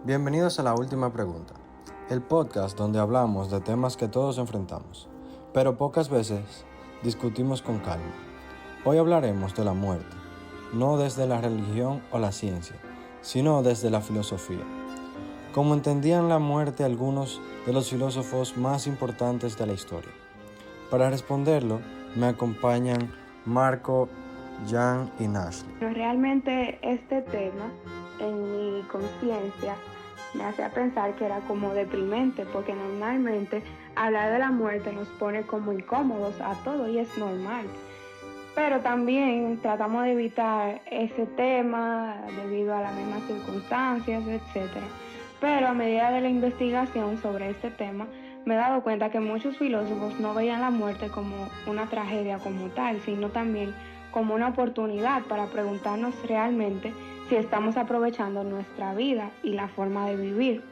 Bienvenidos a La Última Pregunta, el podcast donde hablamos de temas que todos enfrentamos, pero pocas veces discutimos con calma. Hoy hablaremos de la muerte, no desde la religión o la ciencia, sino desde la filosofía. Como entendían la muerte algunos de los filósofos más importantes de la historia. Para responderlo, me acompañan Marco, Jan y Nashley. Pero realmente este tema en mi conciencia me hacía pensar que era como deprimente, porque normalmente hablar de la muerte nos pone como incómodos a todos y es normal. Pero también tratamos de evitar ese tema debido a las mismas circunstancias, etc. Pero a medida de la investigación sobre este tema, me he dado cuenta que muchos filósofos no veían la muerte como una tragedia como tal, sino también como una oportunidad para preguntarnos realmente si estamos aprovechando nuestra vida y la forma de vivir.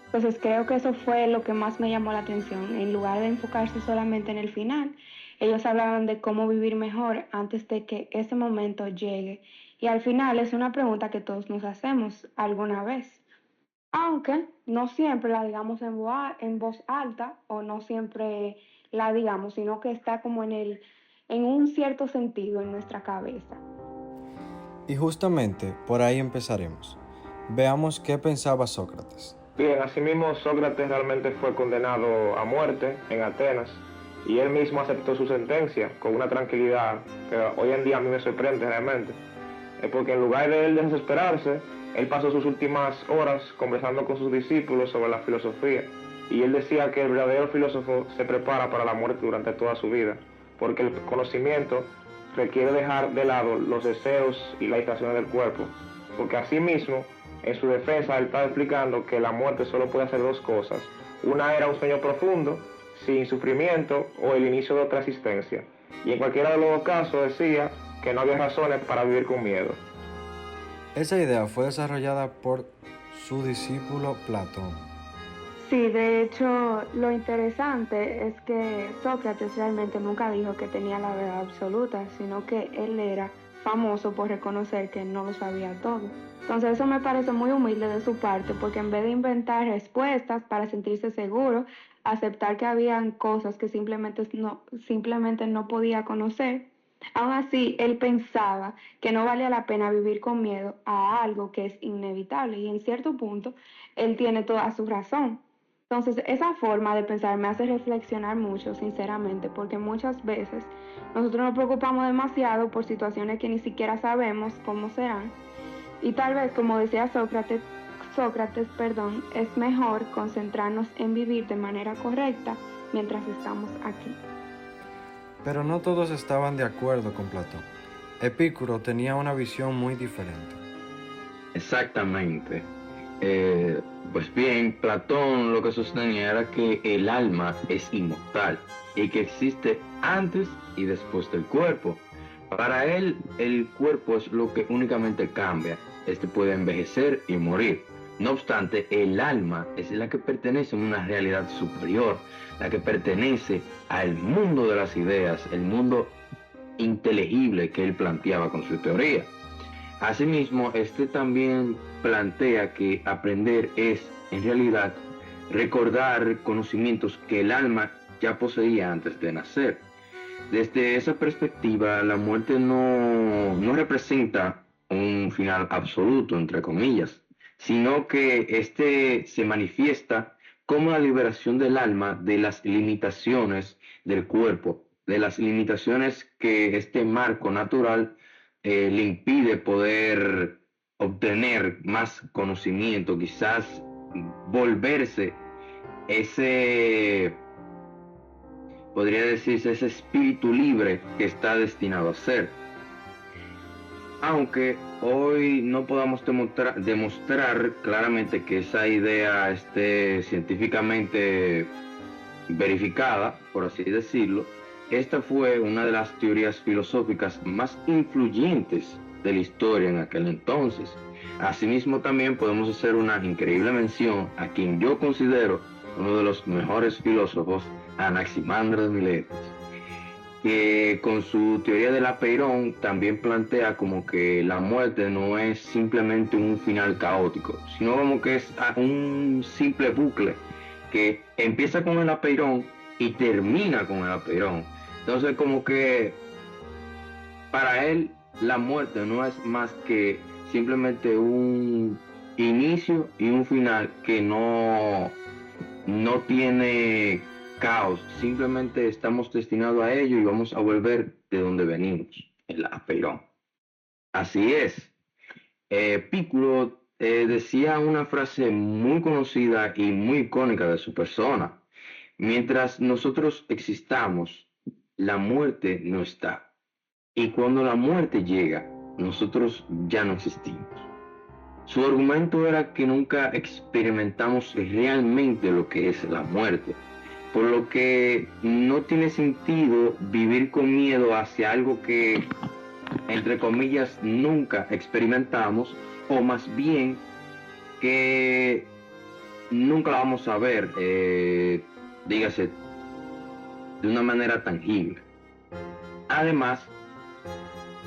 Entonces creo que eso fue lo que más me llamó la atención. En lugar de enfocarse solamente en el final, ellos hablaban de cómo vivir mejor antes de que ese momento llegue. Y al final es una pregunta que todos nos hacemos alguna vez. Aunque no siempre la digamos en voz alta o no siempre la digamos, sino que está como en un cierto sentido en nuestra cabeza. Y justamente por ahí empezaremos. Veamos qué pensaba Sócrates. Bien, asimismo Sócrates realmente fue condenado a muerte en Atenas y él mismo aceptó su sentencia con una tranquilidad que hoy en día a mí me sorprende realmente. Porque en lugar de él desesperarse, él pasó sus últimas horas conversando con sus discípulos sobre la filosofía y él decía que el verdadero filósofo se prepara para la muerte durante toda su vida, porque el conocimiento requiere dejar de lado los deseos y las distracciones del cuerpo, porque asimismo en su defensa él estaba explicando que la muerte solo puede hacer dos cosas. Una era un sueño profundo, sin sufrimiento, o el inicio de otra existencia. Y en cualquiera de los dos casos decía que no había razones para vivir con miedo. Esa idea fue desarrollada por su discípulo Platón. Sí, de hecho, lo interesante es que Sócrates realmente nunca dijo que tenía la verdad absoluta, sino que él era famoso por reconocer que no lo sabía todo. Entonces eso me parece muy humilde de su parte, porque en vez de inventar respuestas para sentirse seguro, aceptar que habían cosas que simplemente no podía conocer, aún así él pensaba que no valía la pena vivir con miedo a algo que es inevitable y en cierto punto él tiene toda su razón. Entonces, esa forma de pensar me hace reflexionar mucho, sinceramente, porque muchas veces nosotros nos preocupamos demasiado por situaciones que ni siquiera sabemos cómo serán. Y tal vez, como decía Sócrates, es mejor concentrarnos en vivir de manera correcta mientras estamos aquí. Pero no todos estaban de acuerdo con Platón. Epicuro tenía una visión muy diferente. Exactamente. Pues bien, Platón lo que sostenía era que el alma es inmortal y que existe antes y después del cuerpo. Para él, el cuerpo es lo que únicamente cambia. Este puede envejecer y morir. No obstante, el alma es la que pertenece a una realidad superior, la que pertenece al mundo de las ideas, el mundo inteligible que él planteaba con su teoría. Asimismo, este también plantea que aprender es, en realidad, recordar conocimientos que el alma ya poseía antes de nacer. Desde esa perspectiva, la muerte no representa un final absoluto, entre comillas, sino que este se manifiesta como la liberación del alma de las limitaciones del cuerpo, de las limitaciones que este marco natural le impide poder obtener más conocimiento, quizás volverse ese, podría decirse, ese espíritu libre que está destinado a ser. Aunque hoy no podamos demostrar claramente que esa idea esté científicamente verificada, por así decirlo, esta fue una de las teorías filosóficas más influyentes de la historia en aquel entonces. Asimismo, también podemos hacer una increíble mención a quien yo considero uno de los mejores filósofos, Anaximandro de Miletos. que con su teoría del apeirón también plantea como que la muerte no es simplemente un final caótico, sino como que es un simple bucle que empieza con el apeirón y termina con el apeirón. Entonces como que para él la muerte no es más que simplemente un inicio y un final que no tiene caos, simplemente estamos destinados a ello y vamos a volver de donde venimos, el apeirón. Así es. Epicuro decía una frase muy conocida y muy icónica de su persona. Mientras nosotros existamos, la muerte no está. Y cuando la muerte llega, nosotros ya no existimos. Su argumento era que nunca experimentamos realmente lo que es la muerte, por lo que no tiene sentido vivir con miedo hacia algo que, entre comillas, nunca experimentamos, o más bien que nunca la vamos a ver, dígase, de una manera tangible. Además,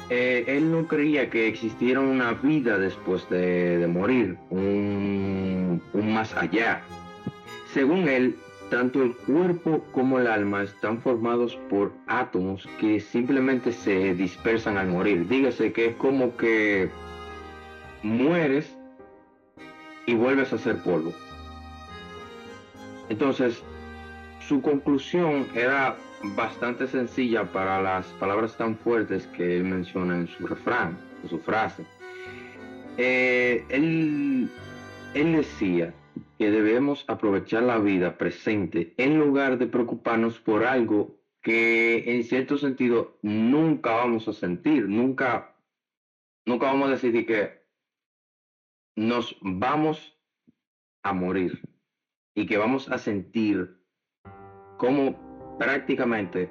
él no creía que existiera una vida después de morir, un más allá. Según él, tanto el cuerpo como el alma están formados por átomos que simplemente se dispersan al morir. Dígase que es como que mueres y vuelves a ser polvo. Entonces, su conclusión era bastante sencilla para las palabras tan fuertes que él menciona en su refrán, en su frase. Él decía que debemos aprovechar la vida presente en lugar de preocuparnos por algo que en cierto sentido nunca vamos a sentir, nunca vamos a decidir que nos vamos a morir y que vamos a sentir cómo prácticamente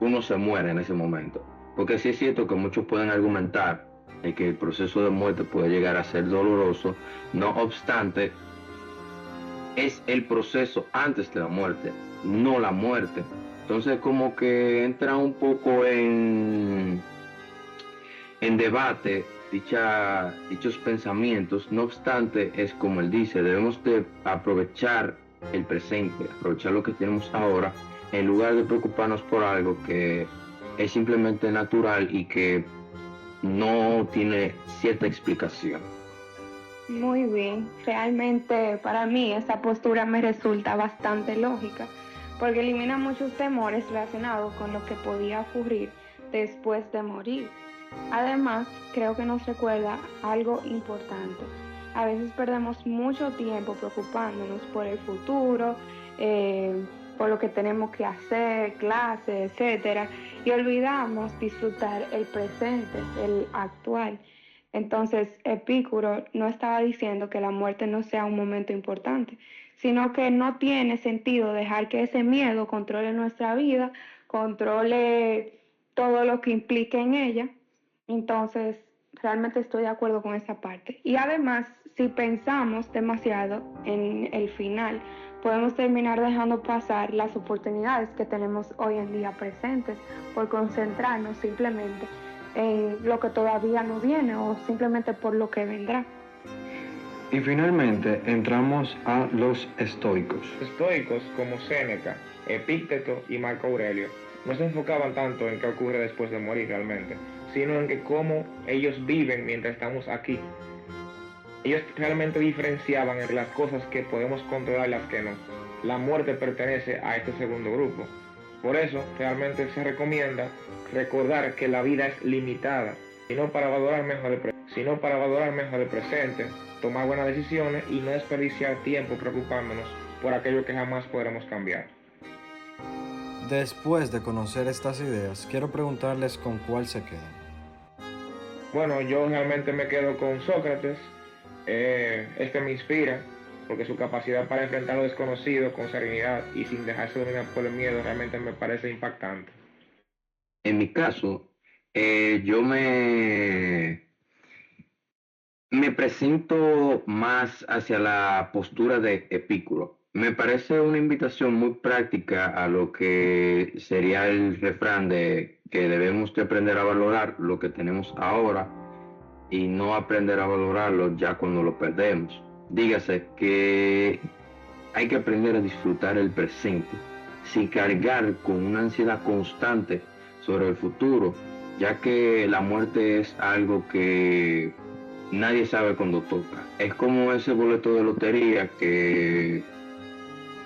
uno se muere en ese momento. Porque sí es cierto que muchos pueden argumentar de que el proceso de muerte puede llegar a ser doloroso, no obstante, es el proceso antes de la muerte, no la muerte. Entonces como que entra un poco en debate dichos pensamientos. No obstante, es como él dice, debemos de aprovechar el presente, aprovechar lo que tenemos ahora, en lugar de preocuparnos por algo que es simplemente natural y que no tiene cierta explicación. Muy bien, realmente para mí esa postura me resulta bastante lógica, porque elimina muchos temores relacionados con lo que podía ocurrir después de morir. Además, creo que nos recuerda algo importante. A veces perdemos mucho tiempo preocupándonos por el futuro, por lo que tenemos que hacer, clases, etcétera, y olvidamos disfrutar el presente, el actual. Entonces, Epicuro no estaba diciendo que la muerte no sea un momento importante, sino que no tiene sentido dejar que ese miedo controle nuestra vida, controle todo lo que implique en ella. Entonces, realmente estoy de acuerdo con esa parte. Y además, si pensamos demasiado en el final, podemos terminar dejando pasar las oportunidades que tenemos hoy en día presentes por concentrarnos simplemente en lo que todavía no viene o simplemente por lo que vendrá. Y finalmente entramos a los estoicos. Estoicos como Séneca, Epícteto y Marco Aurelio no se enfocaban tanto en qué ocurre después de morir realmente, sino en que cómo ellos viven mientras estamos aquí. Ellos realmente diferenciaban entre las cosas que podemos controlar y las que no. La muerte pertenece a este segundo grupo. Por eso realmente se recomienda recordar que la vida es limitada, sino para valorar mejor el presente, tomar buenas decisiones y no desperdiciar tiempo preocupándonos por aquello que jamás podremos cambiar. Después de conocer estas ideas, quiero preguntarles con cuál se quedan. Bueno, yo realmente me quedo con Sócrates. Este me inspira porque su capacidad para enfrentar lo desconocido con serenidad y sin dejarse dominar por el miedo realmente me parece impactante. En mi caso, yo me presento más hacia la postura de Epicuro, Me parece una invitación muy práctica a lo que sería el refrán de que debemos de aprender a valorar lo que tenemos ahora y no aprender a valorarlo ya cuando lo perdemos. Dígase que hay que aprender a disfrutar el presente sin cargar con una ansiedad constante sobre el futuro, ya que la muerte es algo que nadie sabe cuándo toca. Es como ese boleto de lotería que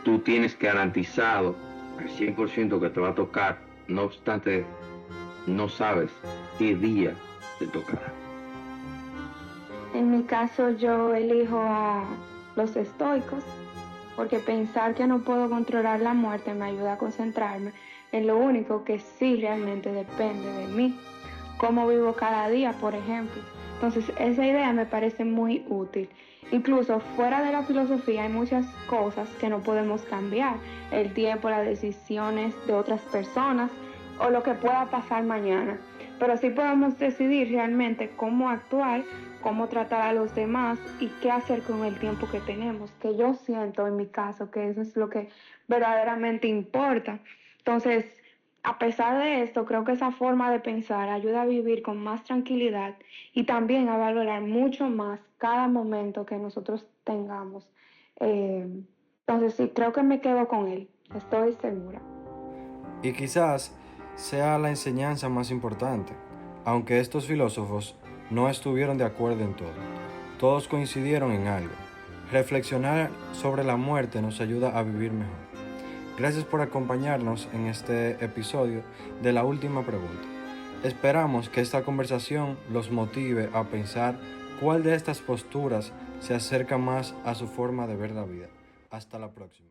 tú tienes garantizado al 100% que te va a tocar, no obstante, no sabes qué día te tocará. En mi caso yo elijo a los estoicos porque pensar que no puedo controlar la muerte me ayuda a concentrarme en lo único que sí realmente depende de mí, cómo vivo cada día, por ejemplo. Entonces esa idea me parece muy útil. Incluso fuera de la filosofía hay muchas cosas que no podemos cambiar, el tiempo, las decisiones de otras personas o lo que pueda pasar mañana, pero sí podemos decidir realmente cómo actuar, cómo tratar a los demás y qué hacer con el tiempo que tenemos, que yo siento en mi caso que eso es lo que verdaderamente importa. Entonces, a pesar de esto, creo que esa forma de pensar ayuda a vivir con más tranquilidad y también a valorar mucho más cada momento que nosotros tengamos. Eh, entonces, sí, creo que me quedo con él, estoy segura. Y quizás sea la enseñanza más importante, aunque estos filósofos no estuvieron de acuerdo en todo. Todos coincidieron en algo. Reflexionar sobre la muerte nos ayuda a vivir mejor. Gracias por acompañarnos en este episodio de La Última Pregunta. Esperamos que esta conversación los motive a pensar cuál de estas posturas se acerca más a su forma de ver la vida. Hasta la próxima.